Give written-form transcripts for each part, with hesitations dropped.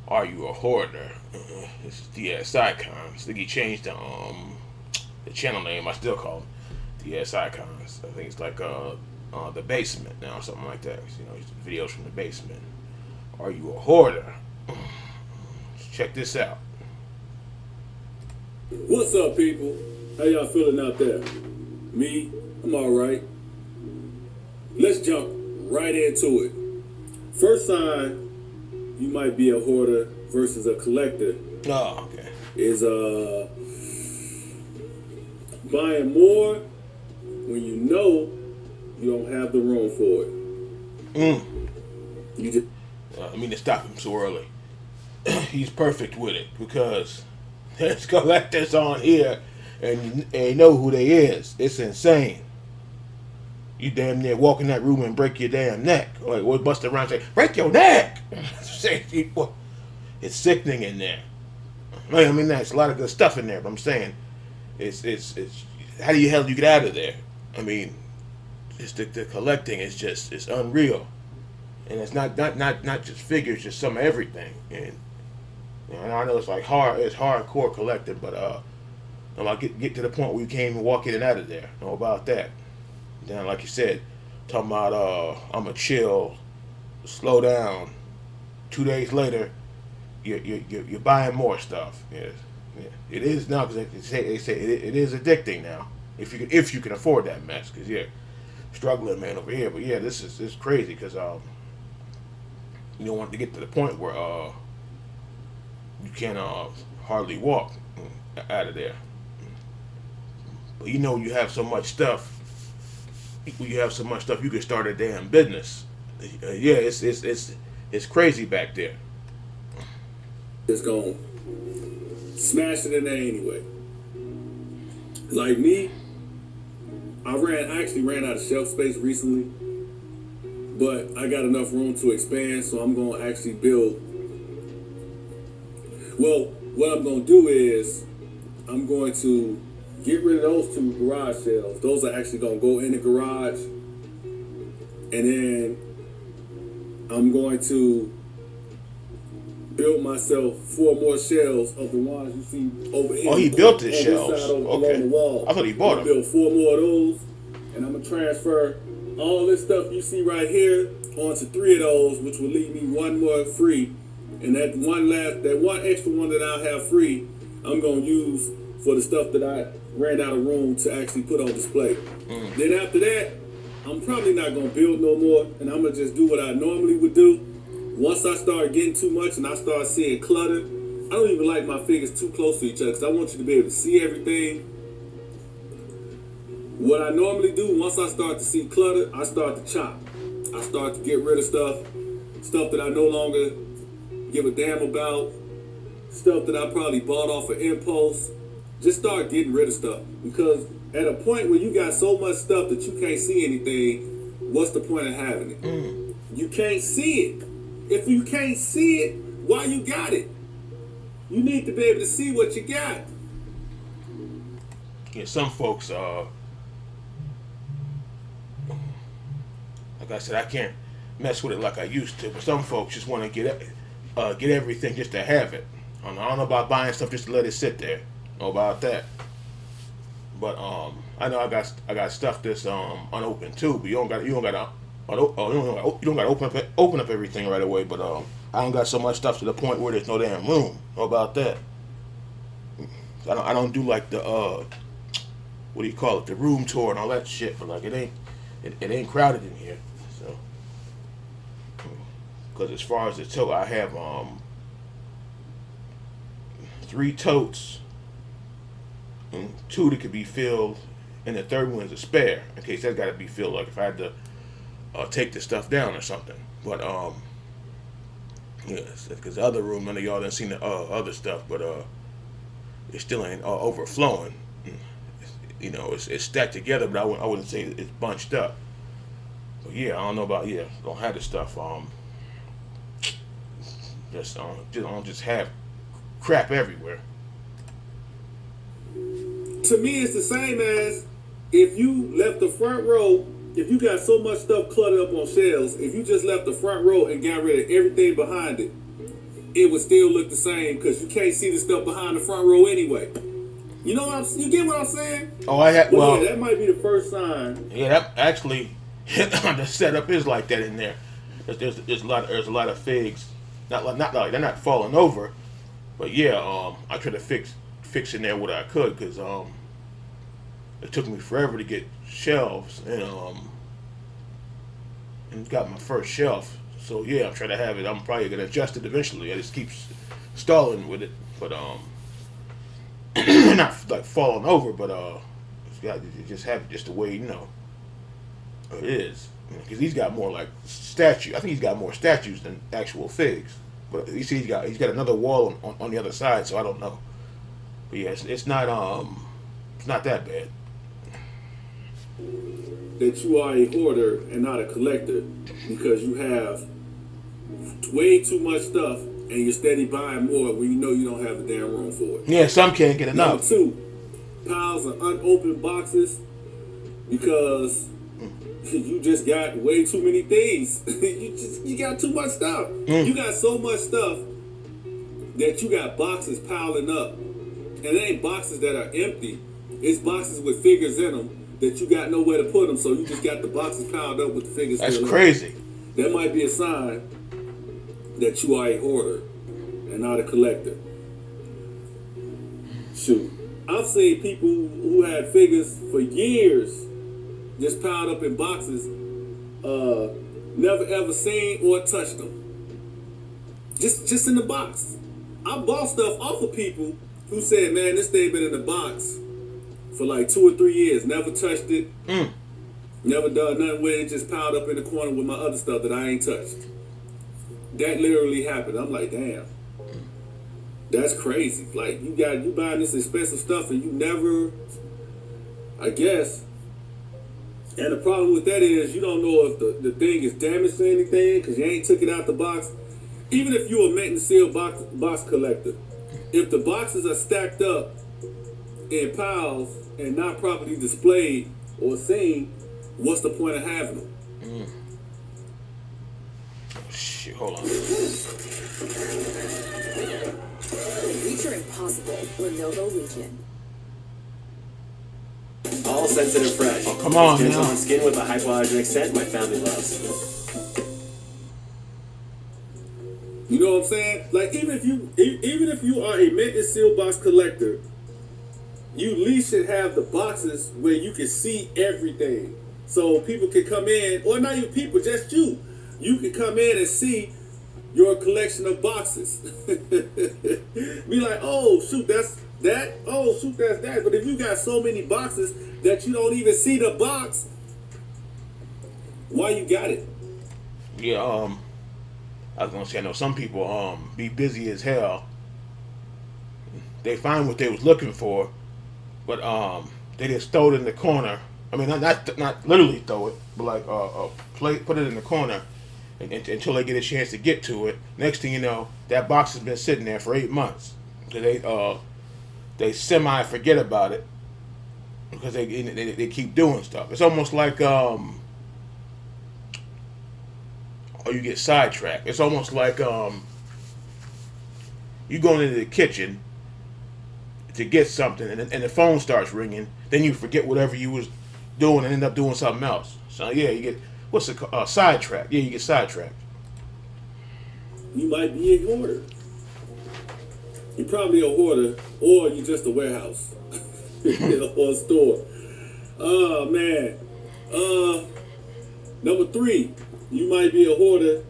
Are you a hoarder? This is DS Icons. I think he changed the channel name. I still call him DS Icons. I think it's like the basement now, something like that. You know, videos from the basement. Are you a hoarder? Check this out. What's up, people? How y'all feeling out there? Me, I'm alright. Let's jump right into it. First sign you might be a hoarder versus a collector Oh, okay. is buying more when you know you don't have the room for it. You just I mean to stop him so early. He's perfect with it because there's collectors on here and you know who they is. It's insane. You damn near walk in that room and break your damn neck. Like, what bust around and say, break your neck! It's sickening in there. I mean, there's a lot of good stuff in there, but I'm saying, it's how do you hell do you get out of there? I mean, it's the collecting is just, it's unreal. And it's not just figures, just some of everything. And you know, I know it's like it's hardcore collecting, but I'll get to the point where you can't even walk in and out of there. Know about that. Then, like you said, talking about I'm a chill, slow down. 2 days later, you're buying more stuff. Yes, yeah. It is now because they say it is addicting now. If you can afford that mess, because yeah, struggling man over here. But yeah, this is crazy because you don't want to get to the point where you can hardly walk out of there. But you know you have so much stuff. You have so much stuff you can start a damn business. Yeah, it's crazy back there. just gonna smash it in there anyway. Like me, I actually ran out of shelf space recently, but I got enough room to expand, so I'm gonna actually build. Well, what I'm gonna do is I'm going to get rid of those two garage shelves. Those are actually gonna go in the garage, and then I'm going to build myself 4 more shelves of the ones you see over here. Oh, he built his on shelves. this side Okay. along the wall. I thought he bought I'm them. build 4 more of those, and I'm gonna transfer all this stuff you see right here onto 3 of those, which will leave me 1 more free. And that one extra one that I'll have free, I'm gonna use for the stuff that I ran out of room to actually put on display. Then after that, I'm probably not gonna build no more, and I'm gonna just do what I normally would do. Once I start getting too much and I start seeing clutter, I don't even like my fingers too close to each other because I want you to be able to see everything. What I normally do, once I start to see clutter, I start to chop. I start to get rid of stuff that I no longer give a damn about, stuff that I probably bought off of impulse. Just start getting rid of stuff, because at a point where you got so much stuff that you can't see anything, what's the point of having it? You can't see it. If you can't see it, why you got it? You need to be able to see what you got. Yeah, some folks, like I said, I can't mess with it like I used to. But some folks just want to get everything just to have it. I don't know about buying stuff just to let it sit there. I don't know about that. But I know I got stuff that's unopened too. But you don't got to open up everything right away. But I don't got so much stuff to the point where there's no damn room. How about that? I don't do like the what do you call it, the room tour and all that shit. But like it ain't crowded in here. So because as far as the tote, I have 3 totes, and 2 that could be filled, and the third one is a spare in case that's got to be filled. Like if I had to take the stuff down or something. But yes, because the other room, none of y'all done seen the other stuff, but it still ain't overflowing. You know, it's stacked together, but I wouldn't say it's bunched up. But yeah, I don't know about don't have the stuff. Just have crap everywhere. To me, it's the same as if you left the front row. If you got so much stuff cluttered up on shelves, if you just left the front row and got rid of everything behind it, it would still look the same because you can't see the stuff behind the front row anyway. You know what you get what I'm saying? Oh, I had. Well, Well, yeah, that might be the first sign. yeah, that actually the setup is like that in there. There's a lot of figs, not like they're not falling over, but yeah, I try to fix in there what I could because it took me forever to get shelves and got my first shelf. So yeah, I'm trying to have it. I'm probably gonna adjust it eventually. I just keep stalling with it, but not like falling over, but it's got to just have it just the way it is. Because he's got more like statue. I think he's got more statues than actual figs. But you see, he's got another wall on the other side, so I don't know. But yeah, it's not that bad. That you are a hoarder and not a collector because you have way too much stuff and you're steady buying more when you know you don't have the damn room for it. Yeah, some can't get Number enough. 2, piles of unopened boxes because you just got way too many things. you got too much stuff. You got so much stuff that you got boxes piling up. And it ain't boxes that are empty. It's boxes with figures in them that you got nowhere to put them, so you just got the boxes piled up with the figures. That's crazy. That might be a sign that you are a hoarder and not a collector. Shoot, I've seen people who had figures for years just piled up in boxes, never ever seen or touched them. Just in the box. I bought stuff off of people who said, man, this thing been in the box for like 2 or 3 years, never touched it, never done nothing with it, just piled up in the corner with my other stuff that I ain't touched. That literally happened. I'm like, damn, that's crazy. Like you buying this expensive stuff and you never, I guess. And the problem with that is you don't know if the thing is damaged or anything because you ain't took it out the box. Even if you're a mint and seal box collector, if the boxes are stacked up in piles and not properly displayed or seen, what's the point of having them? Oh, shit, hold on. Featuring Impossible, Lenovo Legion. All sensitive fresh. Oh, come on, Gentle now. on skin with a hypoallergenic scent my family loves. You know what I'm saying? Like even if you are a mint and seal box collector, you at least should have the boxes where you can see everything. So people can come in, or not even people, just you. You can come in and see your collection of boxes. Be like, oh shoot, that's that. Oh shoot, that's that. But if you got so many boxes that you don't even see the box, why you got it? Yeah, I was gonna say I know some people be busy as hell. They find what they was looking for, but they just throw it in the corner. I mean, not literally throw it, but like put it in the corner until they get a chance to get to it. Next thing you know, that box has been sitting there for 8 months. So they semi forget about it because they keep doing stuff. It's almost like or you get sidetracked. It's almost like you going into the kitchen to get something and the phone starts ringing, then you forget whatever you was doing and end up doing something else. So yeah, you get sidetracked. Yeah, you get sidetracked. You might be a hoarder. You're probably a hoarder, or you're just a warehouse or a store. Oh man. Number 3, you might be a hoarder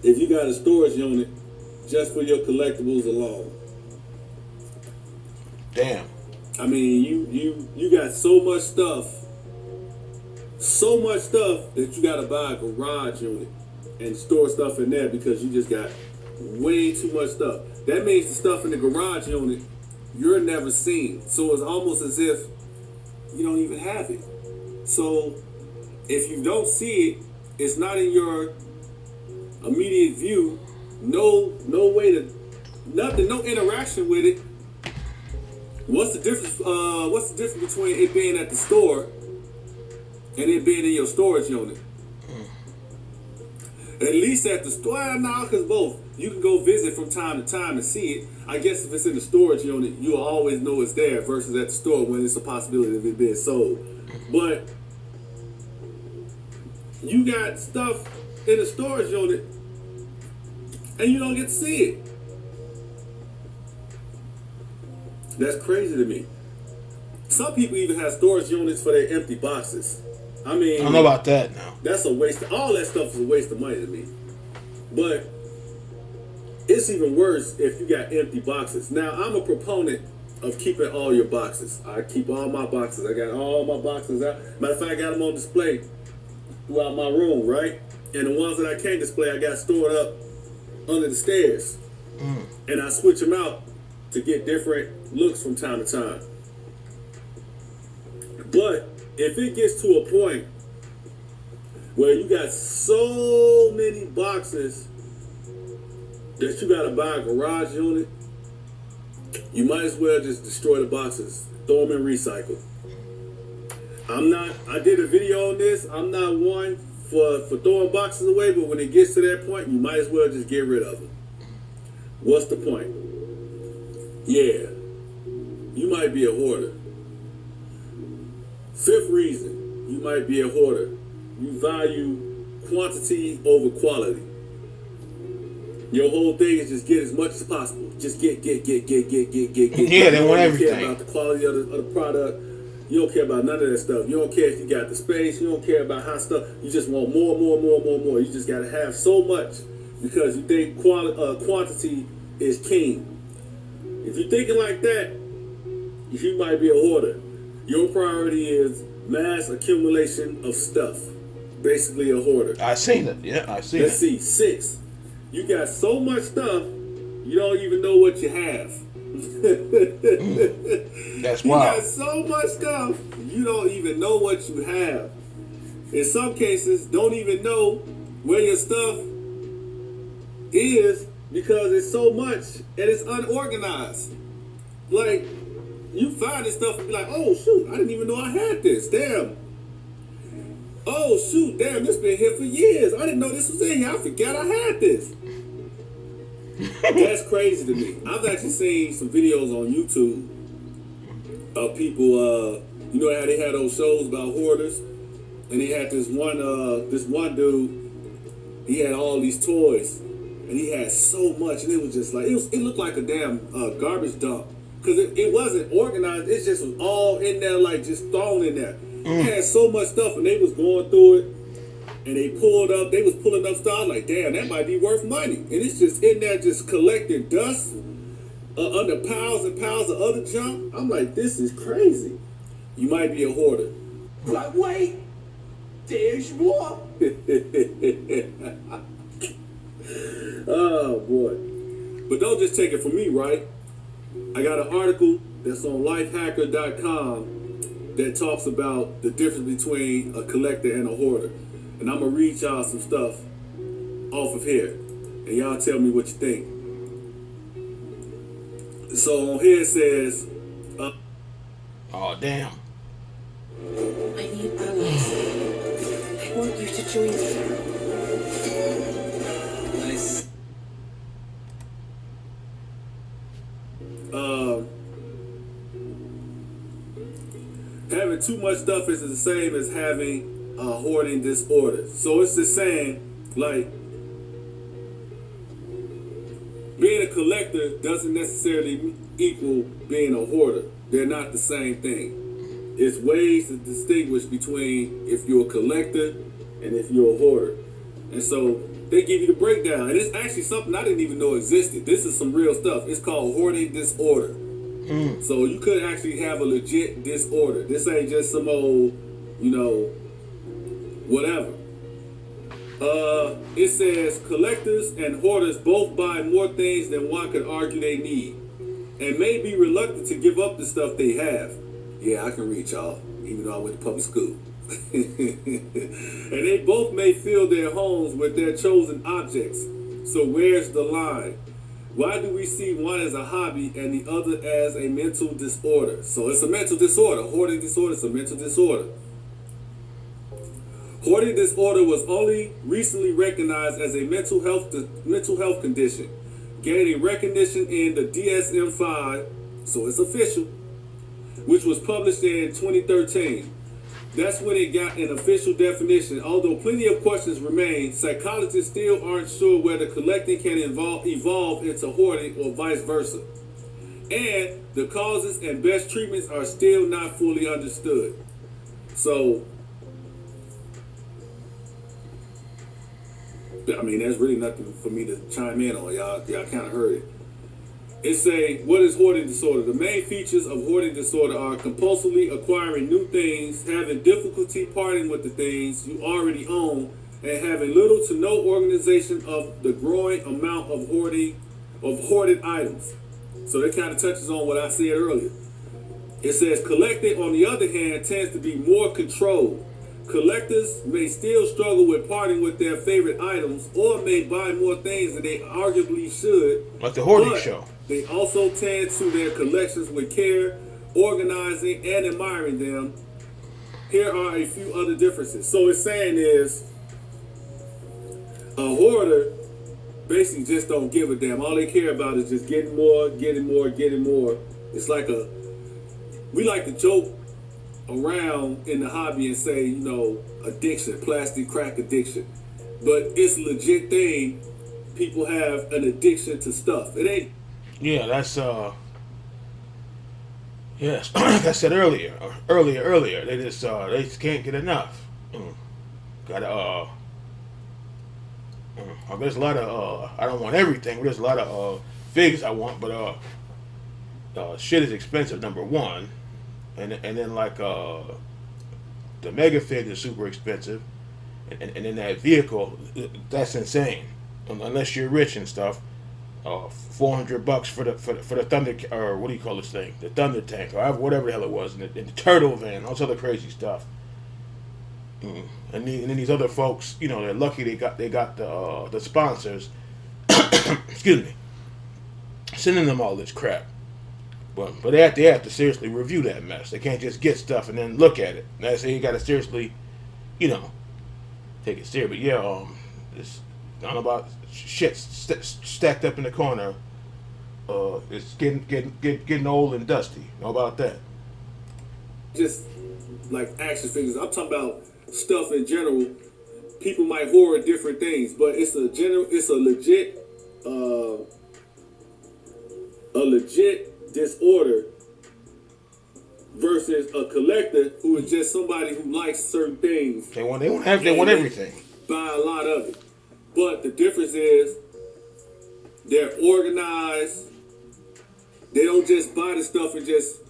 if you got a storage unit just for your collectibles alone. Damn. I mean, you got so much stuff that you got to buy a garage unit and store stuff in there because you just got way too much stuff. That means the stuff in the garage unit you're never seen. So it's almost as if you don't even have it. So if you don't see it, it's not in your immediate view. No way to nothing, no interaction with it. What's the difference? What's the difference between it being at the store and it being in your storage unit? At least at the store, nah, because both. you can go visit from time to time and see it. I guess if it's in the storage unit, you'll always know it's there versus at the store when it's a possibility of it being sold. But you got stuff in the storage unit and you don't get to see it. That's crazy to me. Some people even have storage units for their empty boxes. I mean, I don't know about that now. that's a waste. All that stuff is a waste of money to me. But it's even worse if you got empty boxes. Now, I'm a proponent of keeping all your boxes. I keep all my boxes. I got all my boxes out. Matter of fact, I got them on display throughout my room, right? And the ones that I can't display, I got stored up under the stairs. And I switch them out to get different looks from time to time. But if it gets to a point where you got so many boxes that you gotta buy a garage unit, you might as well just destroy the boxes, throw them in recycle. I did a video on this. I'm not one for throwing boxes away, but when it gets to that point, you might as well just get rid of them. What's the point? Yeah, you might be a hoarder. Fifth reason, you might be a hoarder. You value quantity over quality. Your whole thing is just get as much as possible. Just get. Yeah, they You want don't everything. care about the quality of the product. You don't care about none of that stuff. You don't care if you got the space. You don't care about how stuff. You just want more. You just got to have so much because you think quantity is king. If you're thinking like that, you might be a hoarder. Your priority is mass accumulation of stuff. Basically a hoarder. I seen it. Yeah, I seen Let's it. see. 6. You got so much stuff, you don't even know what you have. That's You wild. got so much stuff, you don't even know what you have. In some cases, don't even know where your stuff is because it's so much and it's unorganized. Like, you find this stuff and be like, oh shoot, I didn't even know I had this. Damn. Oh shoot, damn, this been here for years. I didn't know this was in here. I forgot I had this. That's crazy to me. I've actually seen some videos on YouTube of people, you know how they had those shows about hoarders? And they had this one dude, he had all these toys. And he had so much, and it was just like, it looked like a damn garbage dump. Because it wasn't organized, it just was all in there, like just thrown in there. He had so much stuff, and they was going through it, and they was pulling up stuff, like, damn, that might be worth money. And it's just in there just collecting dust under piles and piles of other junk. I'm like, this is crazy. You might be a hoarder. But wait, there's more. Oh, boy. But don't just take it from me, right? I got an article that's on lifehacker.com that talks about the difference between a collector and a hoarder. And I'm going to read y'all some stuff off of here. And y'all tell me what you think. So on here it says, Oh, damn. I need allies. I want you to join me. Nice. having too much stuff is the same as having a hoarding disorder. So it's the same, like, being a collector doesn't necessarily equal being a hoarder. They're not the same thing. It's ways to distinguish between if you're a collector and if you're a hoarder. And so they give you the breakdown. And it's actually something I didn't even know existed. This is some real stuff. It's called hoarding disorder. So you could actually have a legit disorder. This ain't just some old, whatever. It says collectors and hoarders both buy more things than one could argue they need, and may be reluctant to give up the stuff they have. Yeah, I can read y'all, even though I went to public school. And they both may fill their homes with their chosen objects. So where's the line? Why do we see one as a hobby and the other as a mental disorder? So it's a mental disorder. Hoarding disorder is a mental disorder. Hoarding disorder was only recently recognized as a mental health condition, gaining recognition in the DSM-5, so it's official, which was published in 2013. That's when it got an official definition. Although plenty of questions remain, psychologists still aren't sure whether collecting can evolve into hoarding or vice versa. And the causes and best treatments are still not fully understood. So, I mean, that's really nothing for me to chime in on. Y'all kind of heard it. It say, what is hoarding disorder? The main features of hoarding disorder are compulsively acquiring new things, having difficulty parting with the things you already own, and having little to no organization of the growing amount of hoarded items. So that kind of touches on what I said earlier. It says collecting, on the other hand, tends to be more controlled. Collectors may still struggle with parting with their favorite items or may buy more things than they arguably should. Like the hoarding show. They also tend to their collections with care, organizing, and admiring them. Here are a few other differences. So it's saying is a hoarder basically just don't give a damn. All they care about is just getting more, getting more, getting more. It's like we like to joke around in the hobby and say, you know, addiction, plastic crack addiction. But it's a legit thing. People have an addiction to stuff. It ain't. Yeah, that's yes. Like I said earlier, they just can't get enough. Gotta there's a lot of I don't want everything, but there's a lot of figs I want, but shit is expensive, number one. And then like the mega fig is super expensive, and then that vehicle, that's insane. Unless you're rich and stuff, $400 for the thunder, or what do you call this thing? The thunder tank, or whatever the hell it was, and the turtle van, all this other crazy stuff. And then these other folks, you know, they're lucky they got the sponsors, excuse me, sending them all this crap. But they have to seriously review that mess. They can't just get stuff and then look at it. That's you got to seriously, you know, take it serious. But yeah, it's not about shit stacked up in the corner. It's getting old and dusty. Know about that? Just like action figures. I'm talking about stuff in general. People might hoard different things, but it's a legit disorder versus a collector who is just somebody who likes certain things. They want everything. Buy a lot of it. But the difference is they're organized. They don't just buy the stuff and just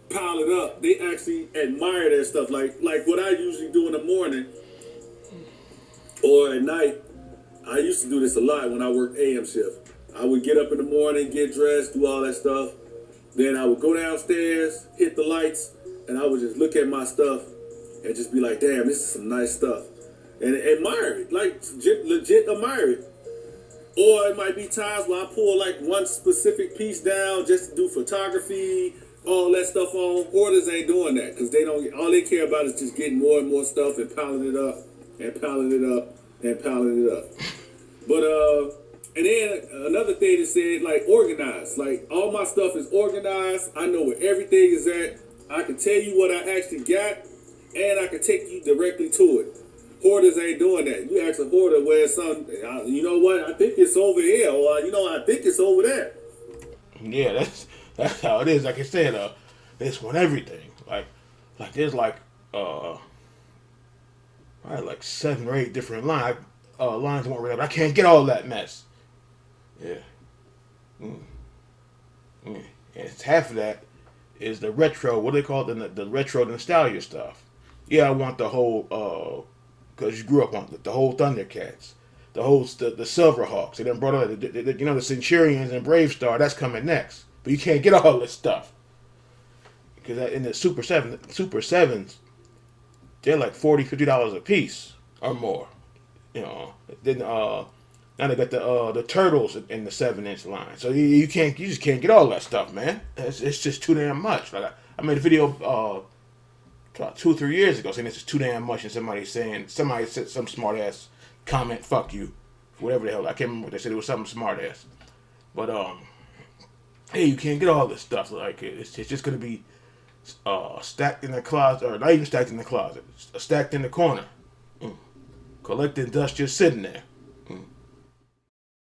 pile it up. They actually admire their stuff. Like what I usually do in the morning or at night. I used to do this a lot when I worked AM shift. I would get up in the morning, get dressed, do all that stuff. Then I would go downstairs, hit the lights, and I would just look at my stuff and just be like, damn, this is some nice stuff. And admire it, like legit admire it. Or it might be times where I pull like one specific piece down just to do photography, all that stuff on. Hoarders ain't doing that because all they care about is just getting more and more stuff and piling it up and piling it up and piling it up. But and then another thing that said, like, organized. Like, all my stuff is organized. I know where everything is at. I can tell you what I actually got, and I can take you directly to it. Hoarders ain't doing that. You ask a hoarder where you know what, I think it's over here, or, you know, I think it's over there. Yeah, that's how it is. Like I said, they just want everything. Like there's like, probably like 7 or 8 different lines want rid of. I can't get all that mess. Yeah. And it's half of that is the retro, what do they call it, the retro nostalgia stuff. Yeah, I want the whole, because you grew up on the whole Thundercats, the Silverhawks. They done brought out, the Centurions and Brave Star, that's coming next. But you can't get all this stuff. Because in the Super 7s, they're like $40, $50 a piece or more. You know, then now they got the Turtles in the 7-inch line, so you just can't get all that stuff, man. It's just too damn much. Like I made a video about 2 or 3 years ago, saying this is too damn much, and somebody said some smart ass comment, fuck you, whatever the hell. I can't remember what they said. It was something smart ass. But hey, you can't get all this stuff. Like it's just gonna be stacked in the closet, or not even stacked in the closet, stacked in the corner. Collecting dust just sitting there.